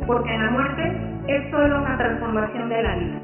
porque en la muerte es solo una transformación de la vida.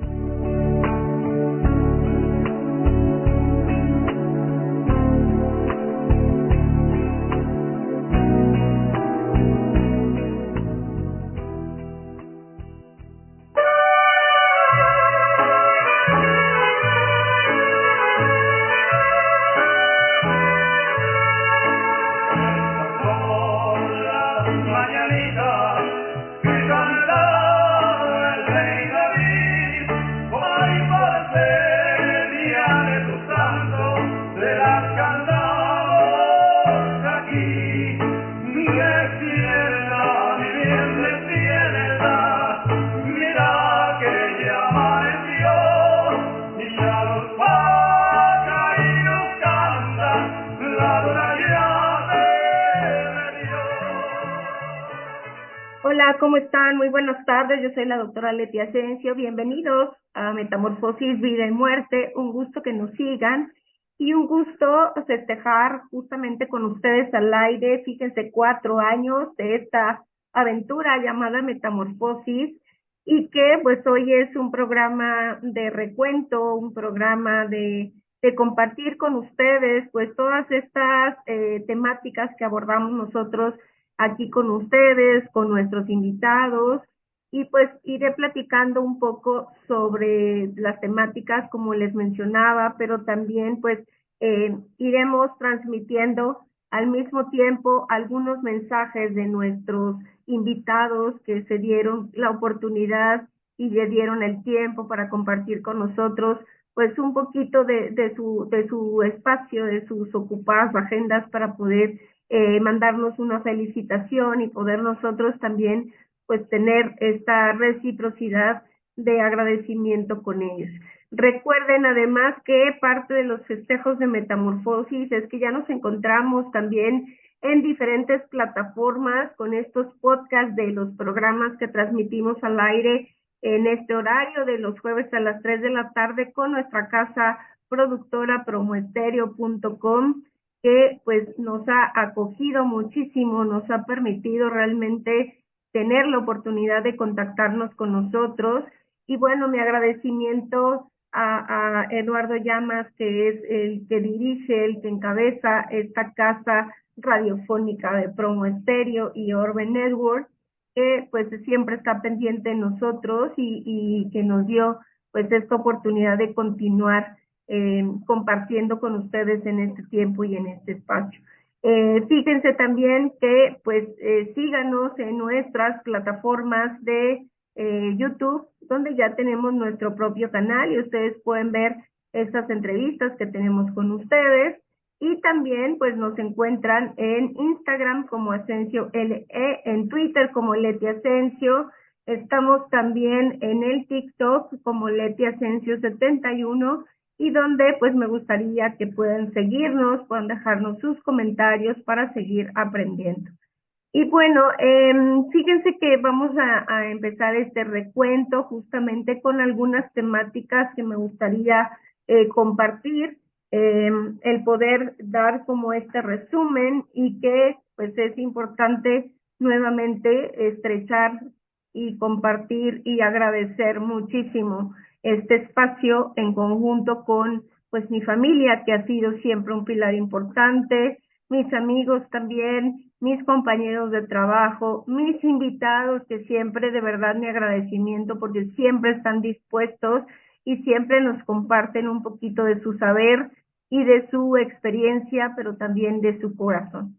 Hola, ¿cómo están? Muy buenas tardes, yo soy la doctora Leti Asensio, bienvenidos a Metamorfosis, Vida y Muerte, un gusto que nos sigan y un gusto festejar justamente con ustedes al aire, fíjense, 4 años de esta aventura llamada Metamorfosis y que pues hoy es un programa de recuento, un programa de compartir con ustedes pues todas estas temáticas que abordamos nosotros aquí con ustedes, con nuestros invitados, y pues iré platicando un poco sobre las temáticas como les mencionaba, pero también pues iremos transmitiendo al mismo tiempo algunos mensajes de nuestros invitados que se dieron la oportunidad y le dieron el tiempo para compartir con nosotros pues un poquito de su espacio, de sus ocupadas agendas para poder mandarnos una felicitación y poder nosotros también pues tener esta reciprocidad de agradecimiento con ellos. Recuerden además que parte de los festejos de Metamorfosis es que ya nos encontramos también en diferentes plataformas con estos podcasts de los programas que transmitimos al aire en este horario de los jueves a las 3 de la tarde con nuestra casa productora promoestereo.com, que pues nos ha acogido muchísimo, nos ha permitido realmente tener la oportunidad de contactarnos con nosotros. Y bueno, mi agradecimiento a Eduardo Llamas, que es el que dirige, el que encabeza esta casa radiofónica de Promo Estéreo y Orbe Network, que pues siempre está pendiente de nosotros y que nos dio pues esta oportunidad de continuar compartiendo con ustedes en este tiempo y en este espacio. Fíjense también que pues síganos en nuestras plataformas de YouTube, donde ya tenemos nuestro propio canal y ustedes pueden ver estas entrevistas que tenemos con ustedes. Y también pues nos encuentran en Instagram como Asensio LE, en Twitter como Leti Asensio. Estamos también en el TikTok como Leti Asensio 71 y donde pues me gustaría que puedan seguirnos, puedan dejarnos sus comentarios para seguir aprendiendo. Y bueno, fíjense que vamos a empezar este recuento justamente con algunas temáticas que me gustaría compartir, el poder dar como este resumen y que pues es importante nuevamente estrechar y compartir y agradecer muchísimo este espacio en conjunto con pues mi familia, que ha sido siempre un pilar importante, mis amigos también, mis compañeros de trabajo, mis invitados, que siempre de verdad mi agradecimiento porque siempre están dispuestos y siempre nos comparten un poquito de su saber y de su experiencia, pero también de su corazón.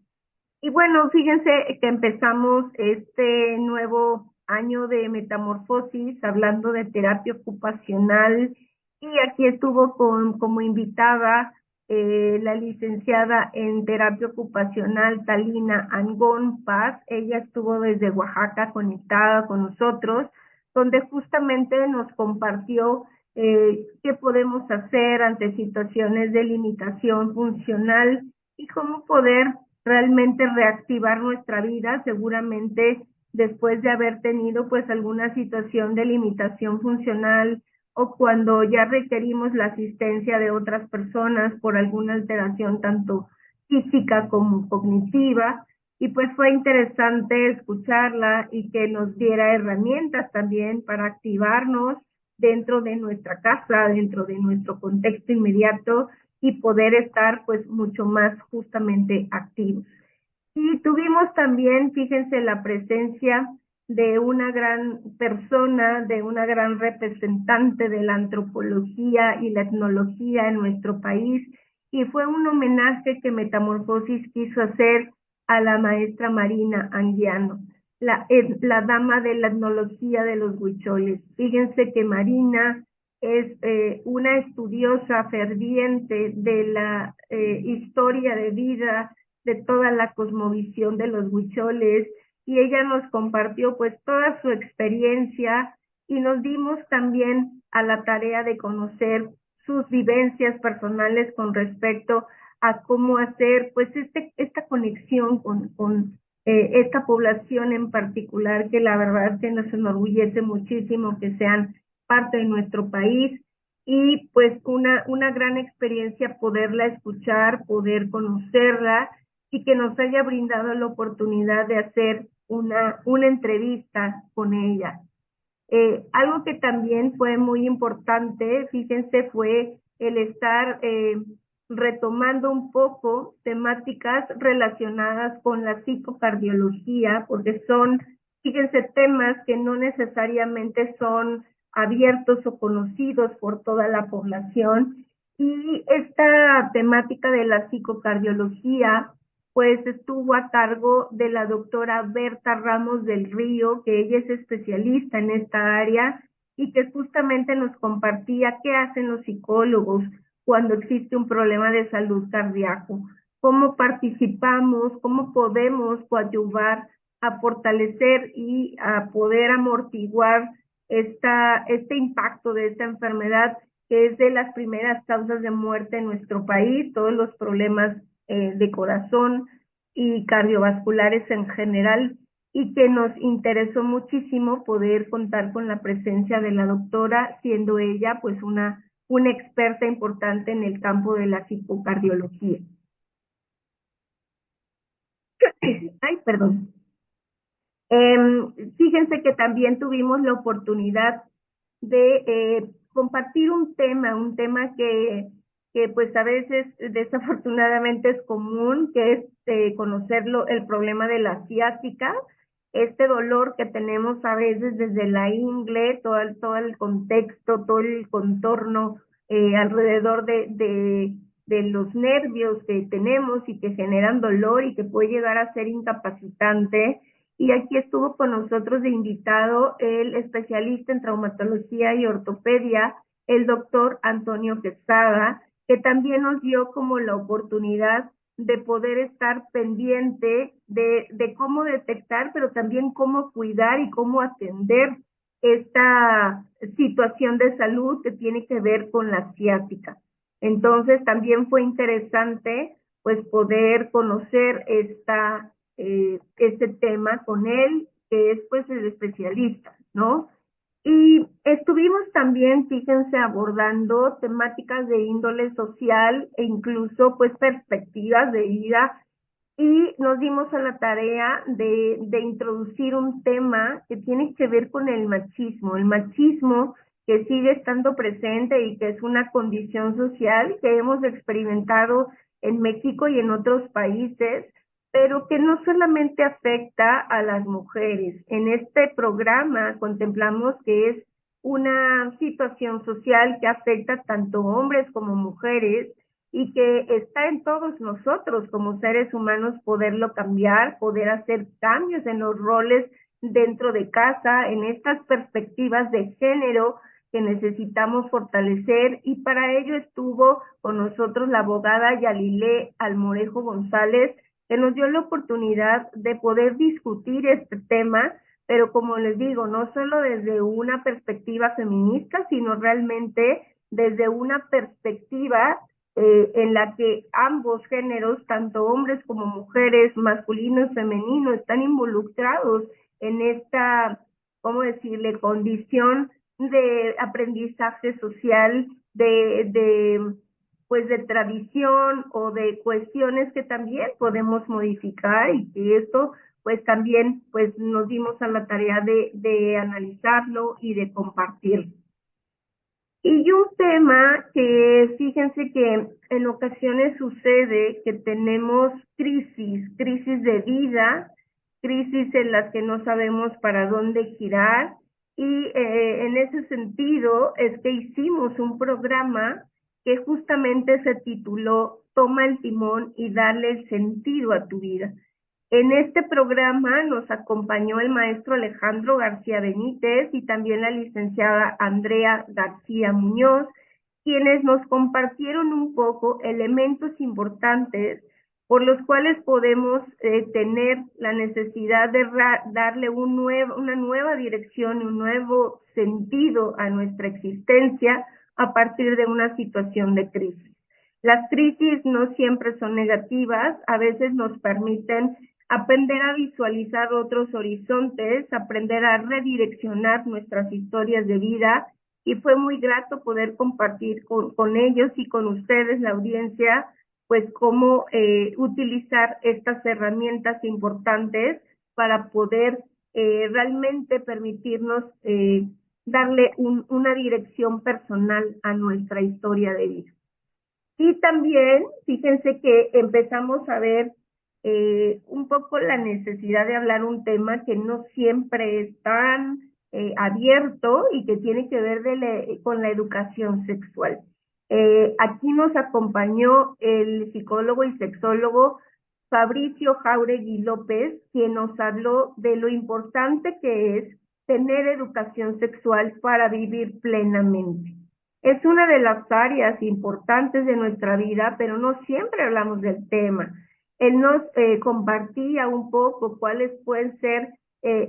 Y bueno, fíjense que empezamos este nuevo año de Metamorfosis hablando de terapia ocupacional y aquí estuvo como invitada la licenciada en terapia ocupacional Talina Angón Paz. Ella estuvo desde Oaxaca conectada con nosotros, donde justamente nos compartió qué podemos hacer ante situaciones de limitación funcional y cómo poder realmente reactivar nuestra vida, seguramente después de haber tenido pues alguna situación de limitación funcional o cuando ya requerimos la asistencia de otras personas por alguna alteración tanto física como cognitiva. y pues fue interesante escucharla y que nos diera herramientas también para activarnos dentro de nuestra casa, dentro de nuestro contexto inmediato y poder estar pues mucho más justamente activos. Y tuvimos también, fíjense, la presencia de una gran persona, de una gran representante de la antropología y la etnología en nuestro país, y fue un homenaje que Metamorfosis quiso hacer a la maestra Marina Anguiano, la dama de la etnología de los huicholes. Fíjense que Marina es una estudiosa ferviente de la historia de vida de toda la cosmovisión de los huicholes, y ella nos compartió pues toda su experiencia y nos dimos también a la tarea de conocer sus vivencias personales con respecto a cómo hacer pues esta conexión con esta población en particular, que la verdad que nos enorgullece muchísimo que sean parte de nuestro país, y pues una gran experiencia poderla escuchar, poder conocerla y que nos haya brindado la oportunidad de hacer una entrevista con ella. Algo que también fue muy importante, fíjense, fue el estar retomando un poco temáticas relacionadas con la psicocardiología, porque son, fíjense, temas que no necesariamente son abiertos o conocidos por toda la población. Y esta temática de la psicocardiología pues estuvo a cargo de la doctora Berta Ramos del Río, que ella es especialista en esta área y que justamente nos compartía qué hacen los psicólogos cuando existe un problema de salud cardíaco, cómo participamos, cómo podemos coadyuvar a fortalecer y a poder amortiguar este impacto de esta enfermedad, que es de las primeras causas de muerte en nuestro país, todos los problemas de corazón y cardiovasculares en general, y que nos interesó muchísimo poder contar con la presencia de la doctora, siendo ella pues una experta importante en el campo de la psicocardiología. Ay, perdón. Fíjense que también tuvimos la oportunidad de compartir un tema que pues a veces desafortunadamente es común, que es conocerlo, el problema de la ciática, este dolor que tenemos a veces desde la ingle, todo el contexto, todo el contorno alrededor de los nervios que tenemos y que generan dolor y que puede llegar a ser incapacitante. Y aquí estuvo con nosotros de invitado el especialista en traumatología y ortopedia, el doctor Antonio Quesada, que también nos dio como la oportunidad de poder estar pendiente de cómo detectar, pero también cómo cuidar y cómo atender esta situación de salud que tiene que ver con la ciática. Entonces también fue interesante pues poder conocer este tema con él, que es pues el especialista, ¿no? Y estuvimos también, fíjense, abordando temáticas de índole social e incluso pues perspectivas de vida, y nos dimos a la tarea de introducir un tema que tiene que ver con el machismo que sigue estando presente y que es una condición social que hemos experimentado en México y en otros países, pero que no solamente afecta a las mujeres. En este programa contemplamos que es una situación social que afecta tanto hombres como mujeres y que está en todos nosotros como seres humanos poderlo cambiar, poder hacer cambios en los roles dentro de casa, en estas perspectivas de género que necesitamos fortalecer, y para ello estuvo con nosotros la abogada Yalilé Almorejo González, que nos dio la oportunidad de poder discutir este tema, pero como les digo, no solo desde una perspectiva feminista, sino realmente desde una perspectiva en la que ambos géneros, tanto hombres como mujeres, masculino y femenino, están involucrados en esta, ¿cómo decirle?, condición de aprendizaje social, de pues de tradición o de cuestiones que también podemos modificar y que esto pues también pues nos dimos a la tarea de analizarlo y de compartirlo. Y un tema que fíjense que en ocasiones sucede que tenemos crisis de vida, crisis en las que no sabemos para dónde girar y en ese sentido es que hicimos un programa que justamente se tituló Toma el timón y dale el sentido a tu vida. En este programa nos acompañó el maestro Alejandro García Benítez y también la licenciada Andrea García Muñoz, quienes nos compartieron un poco elementos importantes por los cuales podemos tener la necesidad de darle una nueva dirección, un nuevo sentido a nuestra existencia a partir de una situación de crisis. Las crisis no siempre son negativas, a veces nos permiten aprender a visualizar otros horizontes, aprender a redireccionar nuestras historias de vida y fue muy grato poder compartir con ellos y con ustedes, la audiencia, pues cómo utilizar estas herramientas importantes para poder realmente permitirnos darle una dirección personal a nuestra historia de vida. Y también, fíjense que empezamos a ver un poco la necesidad de hablar un tema que no siempre es tan abierto y que tiene que ver con la educación sexual. Aquí nos acompañó el psicólogo y sexólogo Fabricio Jáuregui López, quien nos habló de lo importante que es tener educación sexual para vivir plenamente. Es una de las áreas importantes de nuestra vida, pero no siempre hablamos del tema. Él nos compartía un poco cuáles pueden ser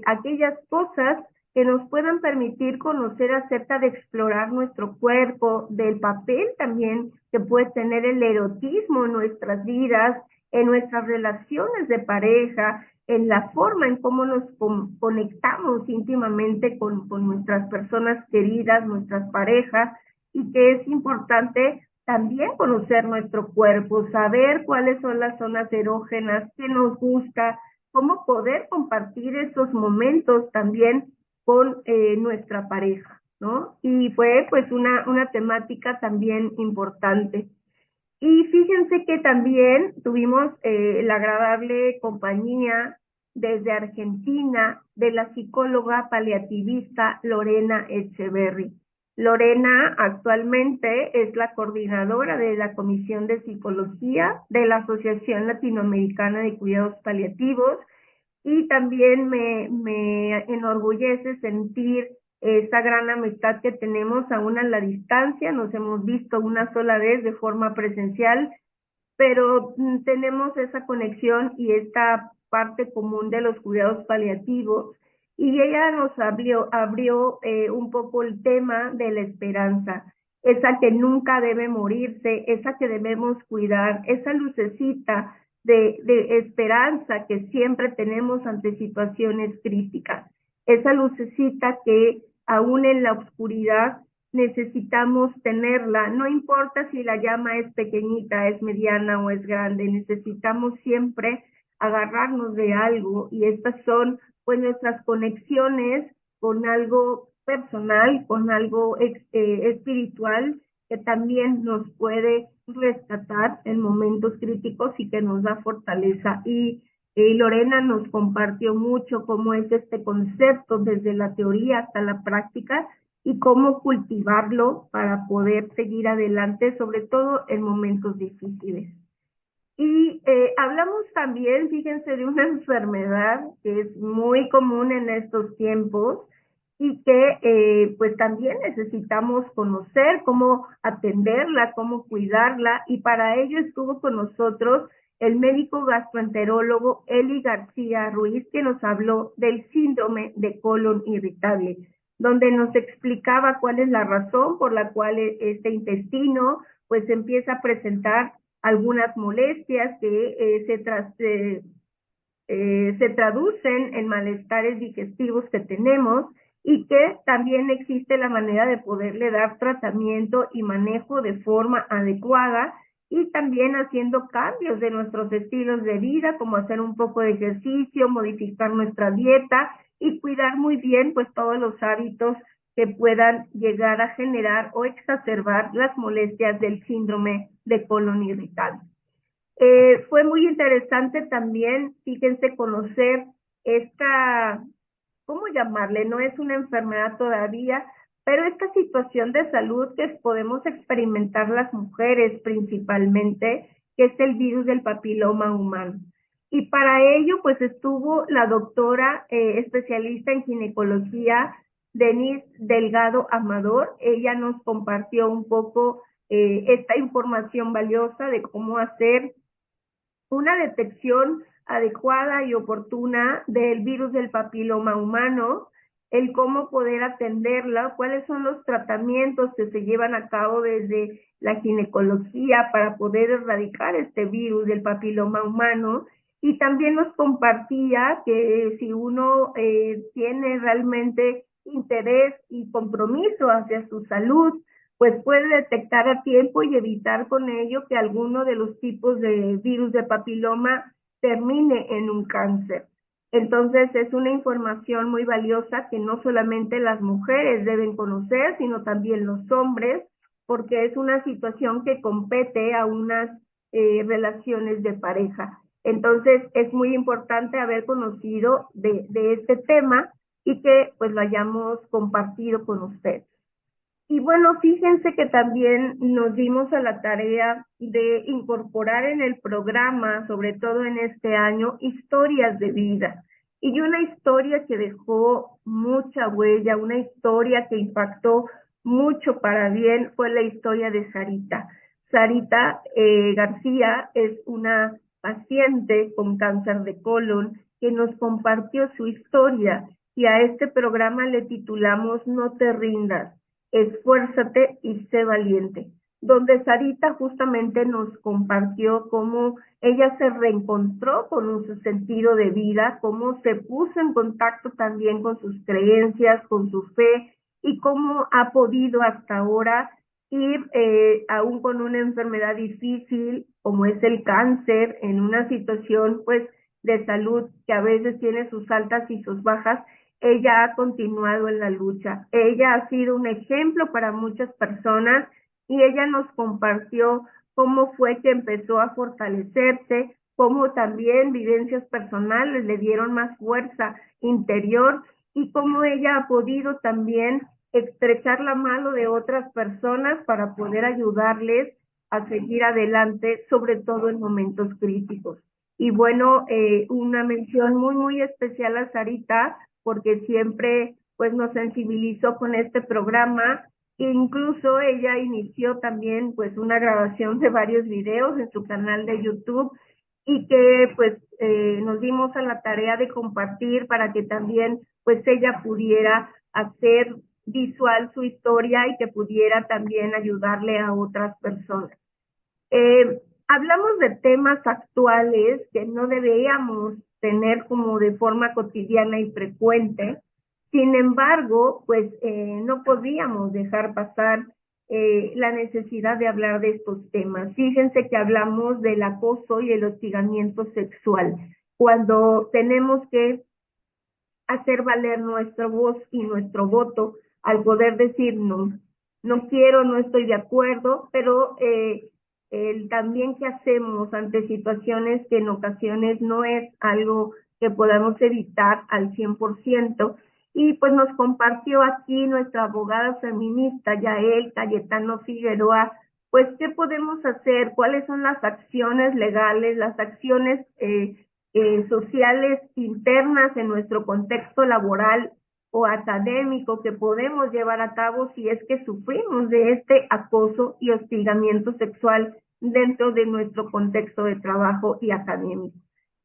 aquellas cosas que nos puedan permitir conocer acerca de explorar nuestro cuerpo, del papel también que puede tener el erotismo en nuestras vidas, en nuestras relaciones de pareja, en la forma en cómo nos conectamos íntimamente con nuestras personas queridas, nuestras parejas, y que es importante también conocer nuestro cuerpo, saber cuáles son las zonas erógenas, qué nos gusta, cómo poder compartir esos momentos también con nuestra pareja, ¿no? Y fue pues una temática también importante. Y fíjense que también tuvimos la agradable compañía desde Argentina de la psicóloga paliativista Lorena Echeverry. Lorena actualmente es la coordinadora de la Comisión de Psicología de la Asociación Latinoamericana de Cuidados Paliativos y también me enorgullece sentir esa gran amistad que tenemos aún a la distancia. Nos hemos visto una sola vez de forma presencial, pero tenemos esa conexión y esta parte común de los cuidados paliativos. Y ella nos abrió un poco el tema de la esperanza, esa que nunca debe morirse, esa que debemos cuidar, esa lucecita de esperanza que siempre tenemos ante situaciones críticas, esa lucecita que aún en la oscuridad necesitamos tenerla, no importa si la llama es pequeñita, es mediana o es grande, necesitamos siempre agarrarnos de algo y estas son pues nuestras conexiones con algo personal, con algo espiritual que también nos puede rescatar en momentos críticos y que nos da fortaleza. Y Lorena nos compartió mucho cómo es este concepto desde la teoría hasta la práctica y cómo cultivarlo para poder seguir adelante, sobre todo en momentos difíciles. Y hablamos también, fíjense, de una enfermedad que es muy común en estos tiempos y que pues también necesitamos conocer cómo atenderla, cómo cuidarla, y para ello estuvo con nosotros el médico gastroenterólogo Eli García Ruiz, que nos habló del síndrome de colon irritable, donde nos explicaba cuál es la razón por la cual este intestino pues empieza a presentar algunas molestias que se traducen en malestares digestivos que tenemos y que también existe la manera de poderle dar tratamiento y manejo de forma adecuada y también haciendo cambios de nuestros estilos de vida, como hacer un poco de ejercicio, modificar nuestra dieta y cuidar muy bien pues todos los hábitos que puedan llegar a generar o exacerbar las molestias del síndrome de colon irritable. Fue muy interesante también, fíjense, conocer esta, ¿cómo llamarle? No es una enfermedad todavía, pero esta situación de salud que podemos experimentar las mujeres principalmente, que es el virus del papiloma humano. Y para ello, pues estuvo la doctora especialista en ginecología, Denise Delgado Amador. Ella nos compartió un poco esta información valiosa de cómo hacer una detección adecuada y oportuna del virus del papiloma humano, el cómo poder atenderla, cuáles son los tratamientos que se llevan a cabo desde la ginecología para poder erradicar este virus del papiloma humano. Y también nos compartía que si uno tiene realmente interés y compromiso hacia su salud, pues puede detectar a tiempo y evitar con ello que alguno de los tipos de virus de papiloma termine en un cáncer. Entonces es una información muy valiosa que no solamente las mujeres deben conocer, sino también los hombres, porque es una situación que compete a unas relaciones de pareja. Entonces es muy importante haber conocido de este tema y que pues lo hayamos compartido con ustedes. Y bueno, fíjense que también nos dimos a la tarea de incorporar en el programa, sobre todo en este año, historias de vida. Y una historia que dejó mucha huella, una historia que impactó mucho para bien, fue la historia de Sarita. Sarita García es una paciente con cáncer de colon que nos compartió su historia y a este programa le titulamos No te rindas, esfuérzate y sé valiente, donde Sarita justamente nos compartió cómo ella se reencontró con su sentido de vida, cómo se puso en contacto también con sus creencias, con su fe y cómo ha podido hasta ahora ir, aún con una enfermedad difícil como es el cáncer, en una situación pues de salud que a veces tiene sus altas y sus bajas, ella ha continuado en la lucha. Ella ha sido un ejemplo para muchas personas y ella nos compartió cómo fue que empezó a fortalecerse, cómo también vivencias personales le dieron más fuerza interior y cómo ella ha podido también estrechar la mano de otras personas para poder ayudarles a seguir adelante, sobre todo en momentos críticos. Y bueno, una mención muy especial a Sarita, porque siempre pues nos sensibilizó con este programa. Incluso ella inició también pues una grabación de varios videos en su canal de YouTube y que pues nos dimos a la tarea de compartir para que también pues ella pudiera hacer visual su historia y que pudiera también ayudarle a otras personas. Hablamos de temas actuales que no deberíamos tener como de forma cotidiana y frecuente. Sin embargo, pues no podíamos dejar pasar la necesidad de hablar de estos temas. Fíjense que hablamos del acoso y el hostigamiento sexual, cuando tenemos que hacer valer nuestra voz y nuestro voto al poder decir no, no quiero, no estoy de acuerdo, pero el también que hacemos ante situaciones que en ocasiones no es algo que podamos evitar al 100%. Y pues nos compartió aquí nuestra abogada feminista, Yael Cayetano Figueroa, pues qué podemos hacer, cuáles son las acciones legales, las acciones sociales internas en nuestro contexto laboral o académico que podemos llevar a cabo si es que sufrimos de este acoso y hostigamiento sexual dentro de nuestro contexto de trabajo y académico.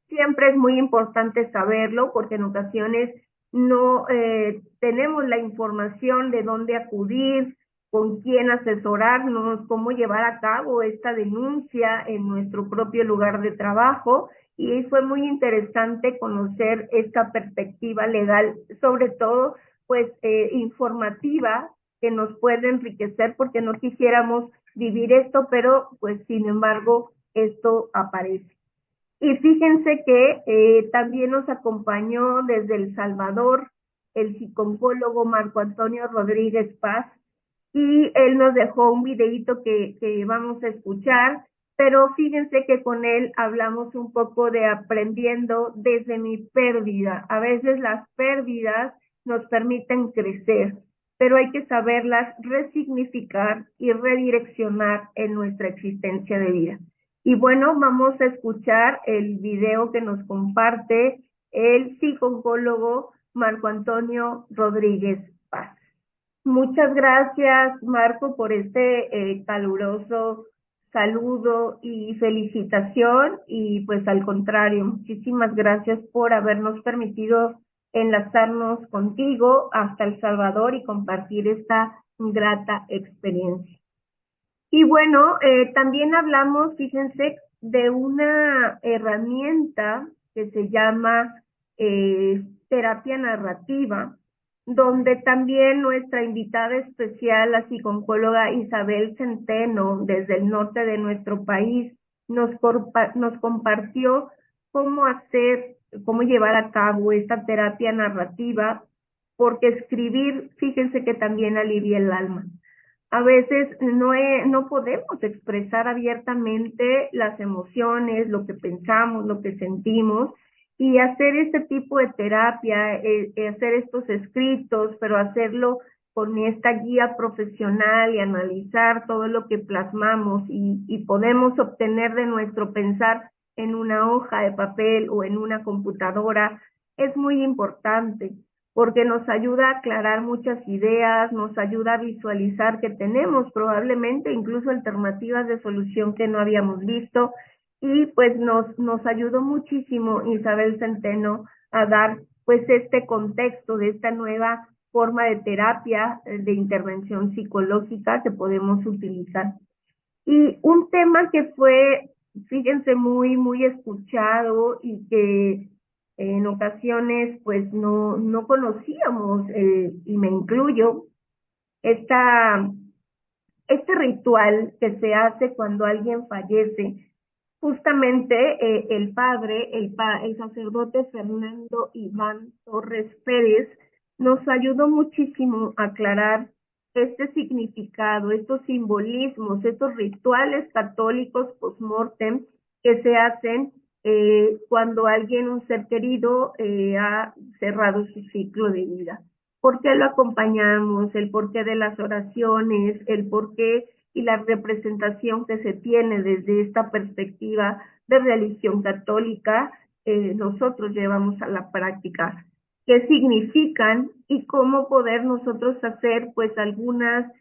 Siempre es muy importante saberlo porque en ocasiones no tenemos la información de dónde acudir, con quién asesorarnos, cómo llevar a cabo esta denuncia en nuestro propio lugar de trabajo. Y fue muy interesante conocer esta perspectiva legal, sobre todo pues informativa que nos puede enriquecer porque no quisiéramos vivir esto, pero pues sin embargo esto aparece. Y fíjense que también nos acompañó desde El Salvador el psicólogo Marco Antonio Rodríguez Paz, y él nos dejó un videíto que vamos a escuchar, pero fíjense que con él hablamos un poco de aprendiendo desde mi pérdida. A veces las pérdidas nos permiten crecer, pero hay que saberlas resignificar y redireccionar en nuestra existencia de vida. Y bueno, vamos a escuchar el video que nos comparte el psicólogo Marco Antonio Rodríguez Paz. Muchas gracias, Marco, por este caluroso saludo y felicitación. Y pues al contrario, muchísimas gracias por habernos permitido enlazarnos contigo hasta El Salvador y compartir esta grata experiencia. Y bueno, también hablamos, fíjense, de una herramienta que se llama terapia narrativa, donde también nuestra invitada especial, la psicóloga Isabel Centeno, desde el norte de nuestro país, nos compartió cómo hacer, cómo llevar a cabo esta terapia narrativa, porque escribir, fíjense que también alivia el alma. A veces no podemos expresar abiertamente las emociones, lo que pensamos, lo que sentimos, y hacer este tipo de terapia, hacer estos escritos, pero hacerlo con esta guía profesional y analizar todo lo que plasmamos y podemos obtener de nuestro pensar en una hoja de papel o en una computadora, es muy importante porque nos ayuda a aclarar muchas ideas, nos ayuda a visualizar que tenemos probablemente incluso alternativas de solución que no habíamos visto, y pues nos ayudó muchísimo Isabel Centeno a dar pues este contexto de esta nueva forma de terapia de intervención psicológica que podemos utilizar. Y un tema que fue, fíjense, muy escuchado y que en ocasiones pues no conocíamos, y me incluyo, esta, este ritual que se hace cuando alguien fallece. Justamente el sacerdote Fernando Iván Torres Pérez nos ayudó muchísimo a aclarar este significado, estos simbolismos, estos rituales católicos post-mortem que se hacen cuando alguien, un ser querido, ha cerrado su ciclo de vida. ¿Por qué lo acompañamos? El porqué de las oraciones, el porqué y la representación que se tiene desde esta perspectiva de religión católica, nosotros llevamos a la práctica. ¿Qué significan y cómo poder nosotros hacer pues algunas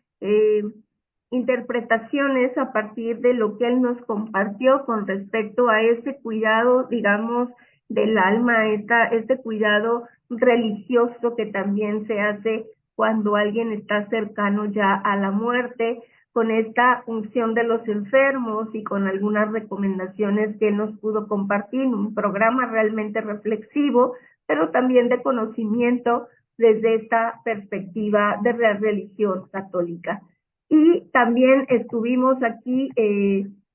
interpretaciones a partir de lo que él nos compartió con respecto a ese cuidado, digamos, del alma, este cuidado religioso que también se hace cuando alguien está cercano ya a la muerte, con esta unción de los enfermos y con algunas recomendaciones que nos pudo compartir, un programa realmente reflexivo, pero también de conocimiento desde esta perspectiva de la religión católica. Y también estuvimos aquí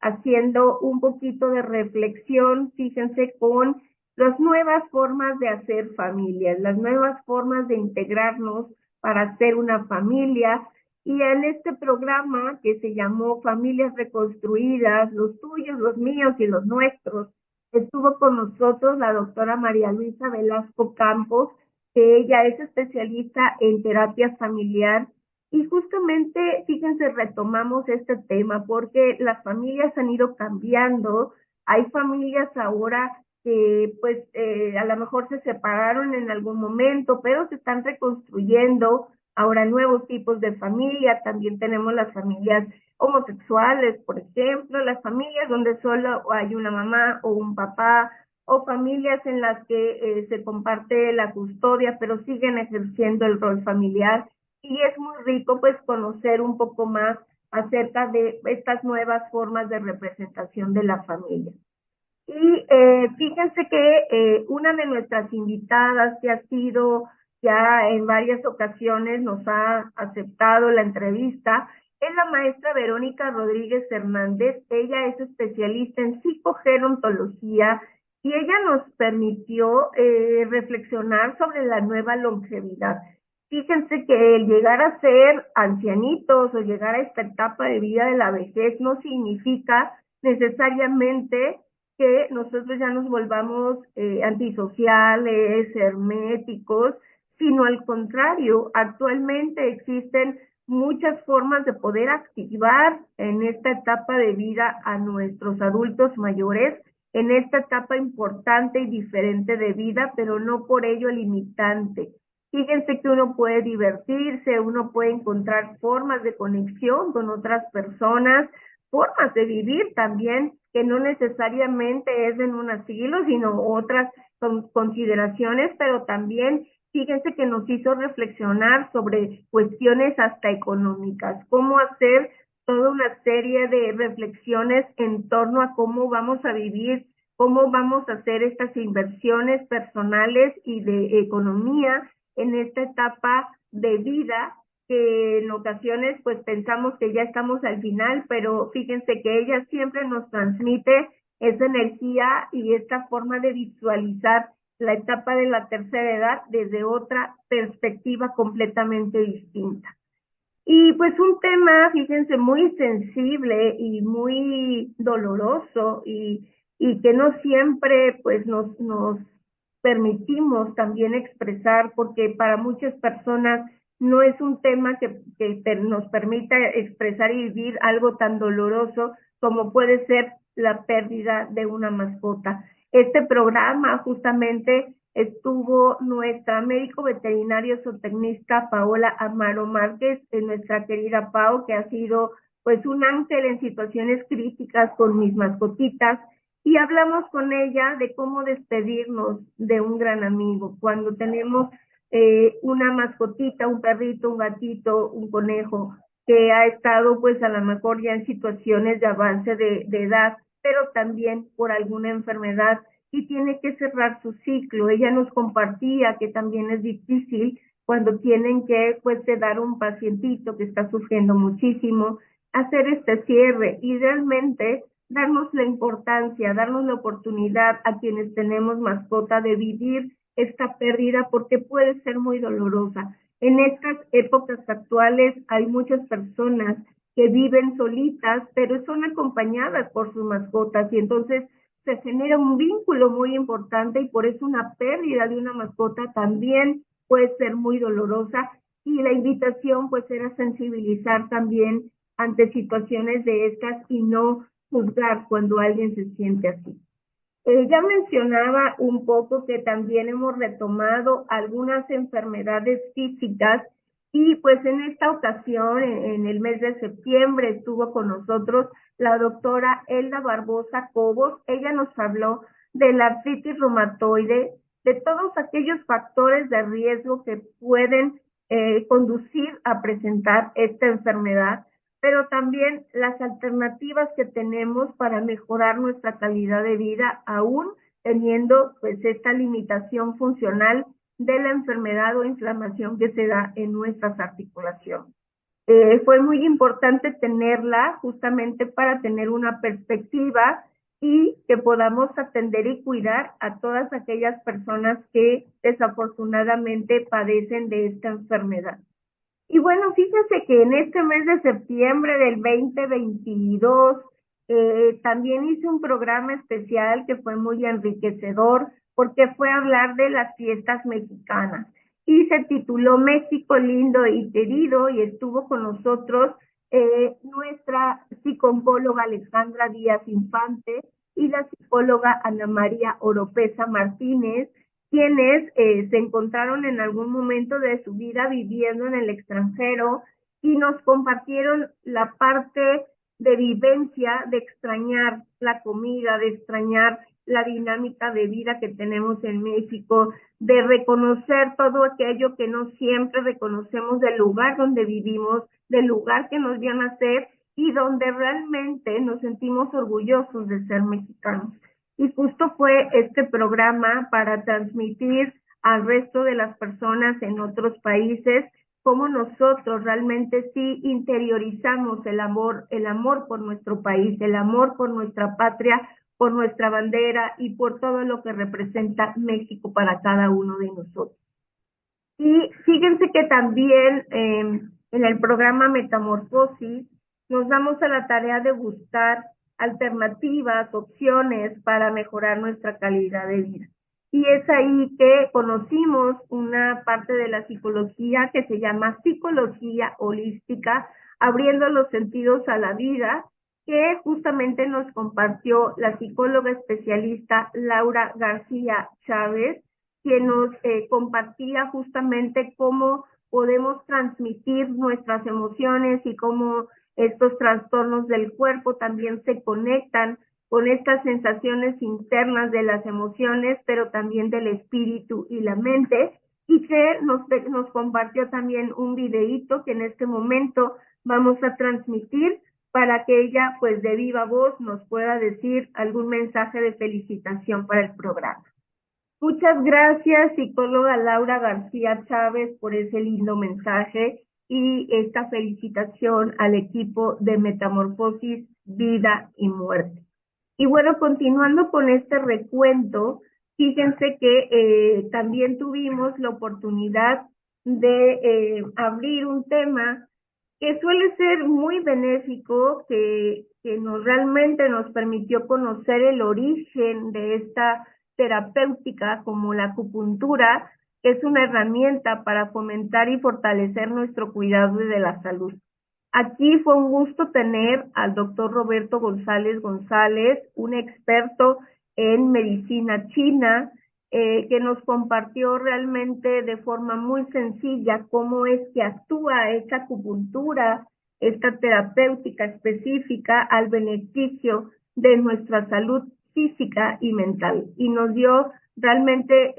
haciendo un poquito de reflexión, fíjense, con las nuevas formas de hacer familias, las nuevas formas de integrarnos para hacer una familia. Y en este programa que se llamó Familias Reconstruidas, los tuyos, los míos y los nuestros, estuvo con nosotros la doctora María Luisa Velasco Campos, que ella es especialista en terapia familiar. Y justamente, fíjense, retomamos este tema porque las familias han ido cambiando. Hay familias ahora que pues a lo mejor se separaron en algún momento, pero se están reconstruyendo ahora nuevos tipos de familia. También tenemos las familias homosexuales, por ejemplo, las familias donde solo hay una mamá o un papá, o familias en las que se comparte la custodia, pero siguen ejerciendo el rol familiar. Y es muy rico pues conocer un poco más acerca de estas nuevas formas de representación de la familia. Y fíjense que una de nuestras invitadas que ya en varias ocasiones nos ha aceptado la entrevista, es la maestra Verónica Rodríguez Hernández. Ella es especialista en psicogerontología y ella nos permitió reflexionar sobre la nueva longevidad. Fíjense que el llegar a ser ancianitos o llegar a esta etapa de vida de la vejez no significa necesariamente que nosotros ya nos volvamos antisociales, herméticos, sino al contrario, actualmente existen muchas formas de poder activar en esta etapa de vida a nuestros adultos mayores, en esta etapa importante y diferente de vida, pero no por ello limitante. Fíjense que uno puede divertirse, uno puede encontrar formas de conexión con otras personas, formas de vivir también, que no necesariamente es en un asilo, sino otras consideraciones, pero también fíjense que nos hizo reflexionar sobre cuestiones hasta económicas, cómo hacer toda una serie de reflexiones en torno a cómo vamos a vivir, cómo vamos a hacer estas inversiones personales y de economía en esta etapa de vida que en ocasiones pues pensamos que ya estamos al final, pero fíjense que ella siempre nos transmite esa energía y esta forma de visualizar la etapa de la tercera edad desde otra perspectiva completamente distinta. Y pues un tema, fíjense, muy sensible y muy doloroso y que no siempre pues nos permitimos también expresar porque para muchas personas no es un tema que nos permita expresar y vivir algo tan doloroso como puede ser la pérdida de una mascota. Este programa justamente estuvo nuestra médico veterinario zootecnista Paola Amaro Márquez, nuestra querida Pau, que ha sido pues un ángel en situaciones críticas con mis mascotitas, y hablamos con ella de cómo despedirnos de un gran amigo cuando tenemos una mascotita, un perrito, un gatito, un conejo, que ha estado pues a lo mejor ya en situaciones de avance de edad, pero también por alguna enfermedad y tiene que cerrar su ciclo. Ella nos compartía que también es difícil cuando tienen que pues sedar un pacientito que está sufriendo muchísimo, hacer este cierre y realmente darnos la importancia, darnos la oportunidad a quienes tenemos mascota de vivir esta pérdida porque puede ser muy dolorosa. En estas épocas actuales hay muchas personas que viven solitas, pero son acompañadas por sus mascotas y entonces se genera un vínculo muy importante y por eso una pérdida de una mascota también puede ser muy dolorosa y la invitación pues era sensibilizar también ante situaciones de estas y no juzgar cuando alguien se siente así. Ya mencionaba un poco que también hemos retomado algunas enfermedades físicas y pues en esta ocasión, en el mes de septiembre, estuvo con nosotros la doctora Elda Barbosa Cobos. Ella nos habló de la artritis reumatoide, de todos aquellos factores de riesgo que pueden conducir a presentar esta enfermedad, pero también las alternativas que tenemos para mejorar nuestra calidad de vida, aún teniendo pues esta limitación funcional de la enfermedad o inflamación que se da en nuestras articulaciones. Fue muy importante tenerla justamente para tener una perspectiva y que podamos atender y cuidar a todas aquellas personas que desafortunadamente padecen de esta enfermedad. Y bueno, fíjense que en este mes de septiembre del 2022 también hice un programa especial que fue muy enriquecedor porque fue hablar de las fiestas mexicanas y se tituló México lindo y querido y estuvo con nosotros nuestra psicóloga Alejandra Díaz Infante y la psicóloga Ana María Oropesa Martínez, quienes se encontraron en algún momento de su vida viviendo en el extranjero y nos compartieron la parte de vivencia, de extrañar la comida, de extrañar la dinámica de vida que tenemos en México, de reconocer todo aquello que no siempre reconocemos del lugar donde vivimos, del lugar que nos vio nacer y donde realmente nos sentimos orgullosos de ser mexicanos. Y justo fue este programa para transmitir al resto de las personas en otros países, cómo nosotros realmente sí interiorizamos el amor por nuestro país, el amor por nuestra patria, por nuestra bandera y por todo lo que representa México para cada uno de nosotros. Y fíjense que también en el programa Metamorfosis nos damos a la tarea de buscar alternativas, opciones para mejorar nuestra calidad de vida. Y es ahí que conocimos una parte de la psicología que se llama psicología holística, abriendo los sentidos a la vida, que justamente nos compartió la psicóloga especialista Laura García Chávez, que nos compartía justamente cómo podemos transmitir nuestras emociones y cómo estos trastornos del cuerpo también se conectan con estas sensaciones internas de las emociones, pero también del espíritu y la mente, y que nos compartió también un videíto que en este momento vamos a transmitir para que ella, pues de viva voz, nos pueda decir algún mensaje de felicitación para el programa. Muchas gracias, psicóloga Laura García Chávez, por ese lindo mensaje y esta felicitación al equipo de Metamorfosis, Vida y Muerte. Y bueno, continuando con este recuento, fíjense que también tuvimos la oportunidad de abrir un tema que suele ser muy benéfico, que realmente nos permitió conocer el origen de esta terapéutica como la acupuntura, que es una herramienta para fomentar y fortalecer nuestro cuidado de la salud. Aquí fue un gusto tener al doctor Roberto González González, un experto en medicina china, que nos compartió realmente de forma muy sencilla cómo es que actúa esta acupuntura, esta terapéutica específica al beneficio de nuestra salud física y mental. Y nos dio realmente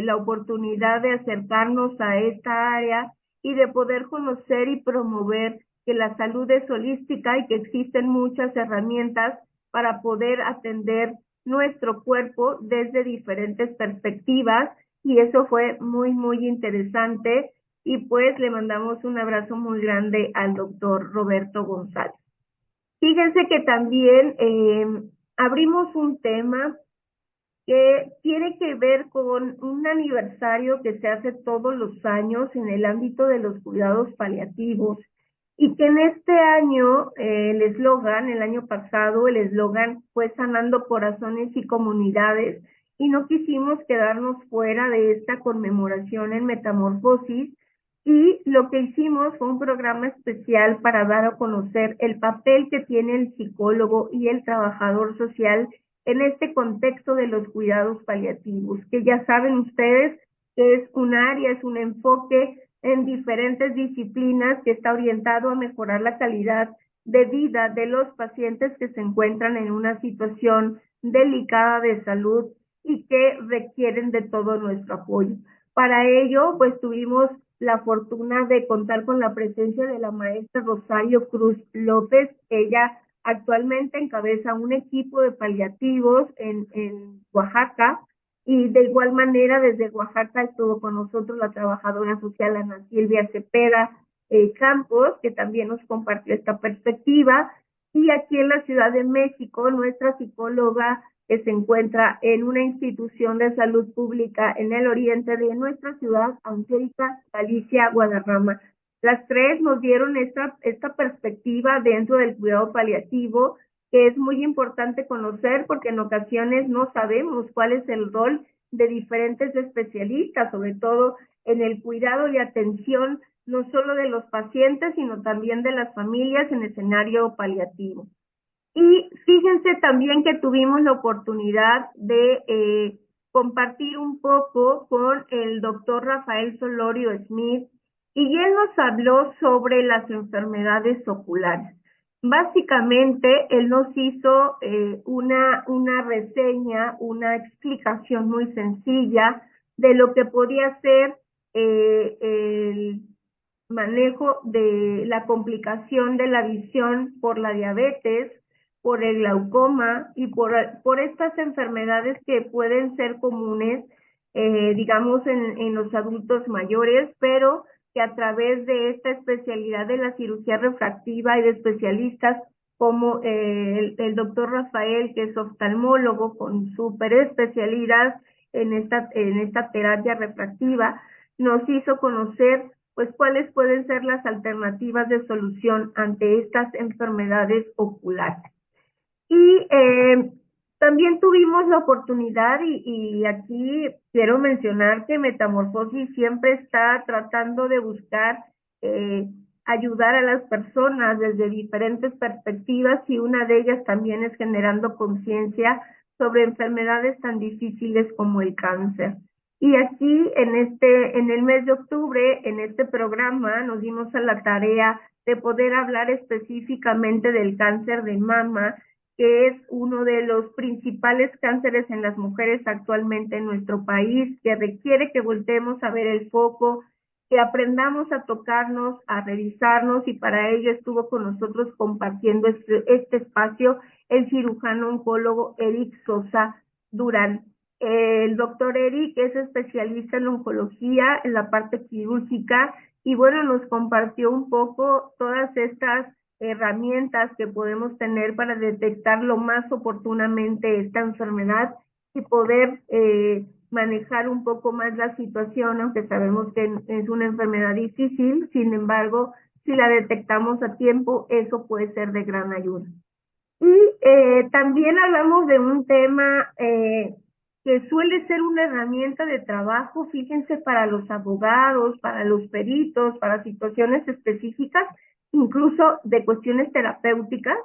la oportunidad de acercarnos a esta área y de poder conocer y promover que la salud es holística y que existen muchas herramientas para poder atender nuestro cuerpo desde diferentes perspectivas, y eso fue muy, muy interesante, y pues le mandamos un abrazo muy grande al doctor Roberto González. Fíjense que también abrimos un tema que tiene que ver con un aniversario que se hace todos los años en el ámbito de los cuidados paliativos, y que en este año el año pasado, el eslogan fue Sanando Corazones y Comunidades, y no quisimos quedarnos fuera de esta conmemoración en Metamorfosis, y lo que hicimos fue un programa especial para dar a conocer el papel que tiene el psicólogo y el trabajador social en este contexto de los cuidados paliativos, que ya saben ustedes que es un área, es un enfoque en diferentes disciplinas que está orientado a mejorar la calidad de vida de los pacientes que se encuentran en una situación delicada de salud y que requieren de todo nuestro apoyo. Para ello, pues tuvimos la fortuna de contar con la presencia de la maestra Rosario Cruz López. Ella actualmente encabeza un equipo de paliativos en Oaxaca, y de igual manera desde Oaxaca estuvo con nosotros la trabajadora social Ana Silvia Cepeda Campos, que también nos compartió esta perspectiva, y aquí en la Ciudad de México nuestra psicóloga que se encuentra en una institución de salud pública en el oriente de nuestra ciudad, Angélica Galicia Guadarrama. Las tres nos dieron esta perspectiva dentro del cuidado paliativo, que es muy importante conocer porque en ocasiones no sabemos cuál es el rol de diferentes especialistas, sobre todo en el cuidado y atención no solo de los pacientes, sino también de las familias en escenario paliativo. Y fíjense también que tuvimos la oportunidad de compartir un poco con el doctor Rafael Solorio Smith, y él nos habló sobre las enfermedades oculares. Básicamente, él nos hizo una reseña, una explicación muy sencilla de lo que podía ser el manejo de la complicación de la visión por la diabetes, por el glaucoma y por estas enfermedades que pueden ser comunes digamos, en los adultos mayores, pero que a través de esta especialidad de la cirugía refractiva y de especialistas como el doctor Rafael, que es oftalmólogo con súper especialidad en esta terapia refractiva, nos hizo conocer pues cuáles pueden ser las alternativas de solución ante estas enfermedades oculares. Y también tuvimos la oportunidad, y aquí quiero mencionar que Metamorfosis siempre está tratando de buscar eh, ayudar a las personas desde diferentes perspectivas, y una de ellas también es generando conciencia sobre enfermedades tan difíciles como el cáncer. Y aquí en el mes de octubre, en este programa, nos dimos a la tarea de poder hablar específicamente del cáncer de mama, que es uno de los principales cánceres en las mujeres actualmente en nuestro país, que requiere que volteemos a ver el foco, que aprendamos a tocarnos, a revisarnos, y para ello estuvo con nosotros compartiendo este espacio el cirujano oncólogo Eric Sosa Durán. El doctor Eric es especialista en oncología, en la parte quirúrgica, y bueno, nos compartió un poco todas estas herramientas que podemos tener para detectar lo más oportunamente esta enfermedad y poder manejar un poco más la situación, aunque sabemos que es una enfermedad difícil. Sin embargo, si la detectamos a tiempo, eso puede ser de gran ayuda. Y también hablamos de un tema que suele ser una herramienta de trabajo, fíjense, para los abogados, para los peritos, para situaciones específicas, incluso de cuestiones terapéuticas,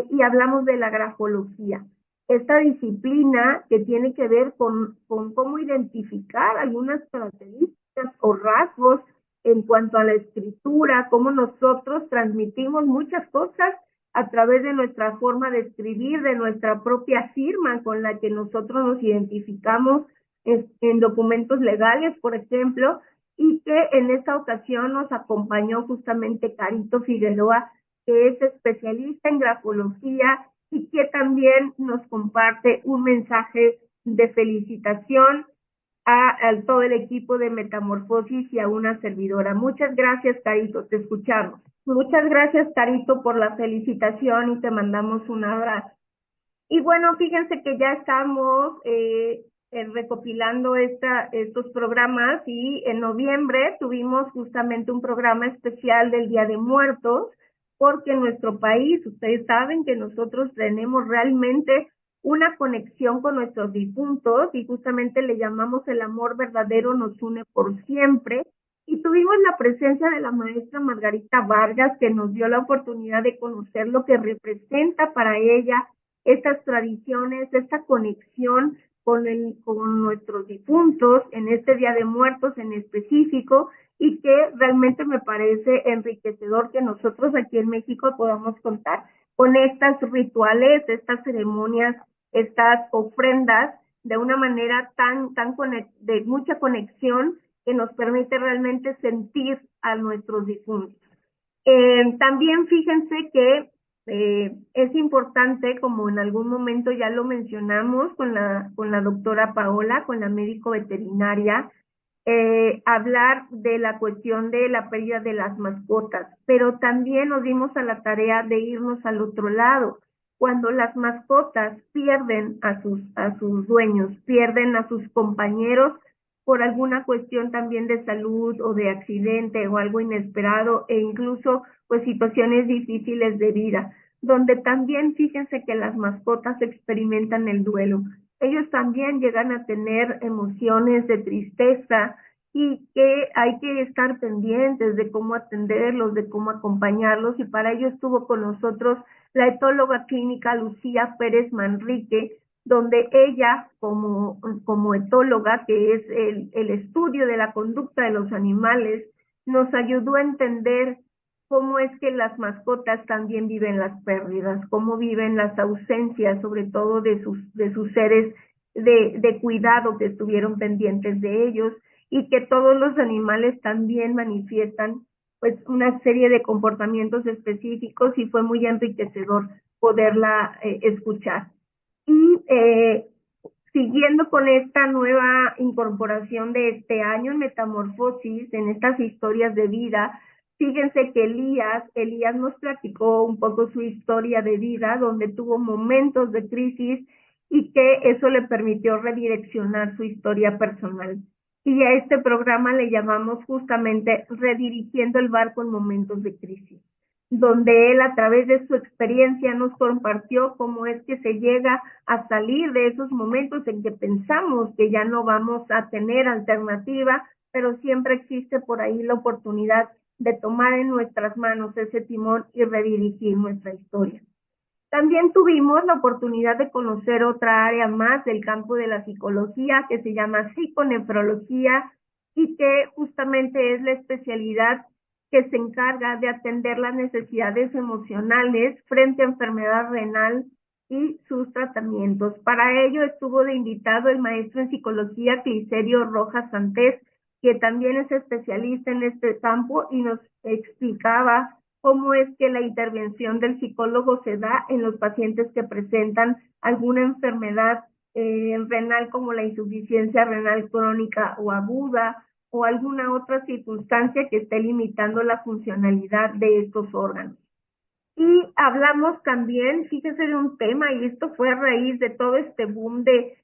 y hablamos de la grafología. Esta disciplina que tiene que ver con cómo identificar algunas características o rasgos en cuanto a la escritura, cómo nosotros transmitimos muchas cosas a través de nuestra forma de escribir, de nuestra propia firma con la que nosotros nos identificamos en documentos legales, por ejemplo, y que en esta ocasión nos acompañó justamente Carito Figueroa, que es especialista en grafología y que también nos comparte un mensaje de felicitación a todo el equipo de Metamorfosis y a una servidora. Muchas gracias, Carito, te escuchamos. Muchas gracias, Carito, por la felicitación, y te mandamos un abrazo. Y bueno, fíjense que ya estamos recopilando estos programas, y en noviembre tuvimos justamente un programa especial del Día de Muertos, porque en nuestro país, ustedes saben que nosotros tenemos realmente una conexión con nuestros difuntos, y justamente le llamamos el amor verdadero nos une por siempre. Y tuvimos la presencia de la maestra Margarita Vargas, que nos dio la oportunidad de conocer lo que representa para ella estas tradiciones, esta conexión con nuestros difuntos en este Día de Muertos en específico, y que realmente me parece enriquecedor que nosotros aquí en México podamos contar con estas rituales, estas ceremonias, estas ofrendas de una manera de mucha conexión, que nos permite realmente sentir a nuestros difuntos. También fíjense que es importante, como en algún momento ya lo mencionamos con la doctora Paola, con la médico veterinaria, hablar de la cuestión de la pérdida de las mascotas, pero también nos dimos a la tarea de irnos al otro lado. Cuando las mascotas pierden a sus dueños, pierden a sus compañeros por alguna cuestión también de salud o de accidente o algo inesperado, e incluso pues situaciones difíciles de vida, donde también fíjense que las mascotas experimentan el duelo. Ellos también llegan a tener emociones de tristeza, y que hay que estar pendientes de cómo atenderlos, de cómo acompañarlos, y para ello estuvo con nosotros la etóloga clínica Lucía Pérez Manrique, donde ella, como etóloga, que es el estudio de la conducta de los animales, nos ayudó a entender cómo es que las mascotas también viven las pérdidas, cómo viven las ausencias, sobre todo de sus seres de cuidado que estuvieron pendientes de ellos, y que todos los animales también manifiestan pues una serie de comportamientos específicos, y fue muy enriquecedor poderla escuchar. Y Siguiendo con esta nueva incorporación de este año en Metamorfosis, en estas historias de vida, fíjense que Elías nos platicó un poco su historia de vida, donde tuvo momentos de crisis y que eso le permitió redireccionar su historia personal. Y a este programa le llamamos justamente Redirigiendo el barco en momentos de crisis, donde él a través de su experiencia nos compartió cómo es que se llega a salir de esos momentos en que pensamos que ya no vamos a tener alternativa, pero siempre existe por ahí la oportunidad de tomar en nuestras manos ese timón y redirigir nuestra historia. También tuvimos la oportunidad de conocer otra área más del campo de la psicología que se llama psiconefrología y que justamente es la especialidad que se encarga de atender las necesidades emocionales frente a enfermedad renal y sus tratamientos. Para ello estuvo de invitado el maestro en psicología Clicerio Rojas Santés, que también es especialista en este campo y nos explicaba cómo es que la intervención del psicólogo se da en los pacientes que presentan alguna enfermedad renal como la insuficiencia renal crónica o aguda o alguna otra circunstancia que esté limitando la funcionalidad de estos órganos. Y hablamos también, fíjese, de un tema, y esto fue a raíz de todo este boom de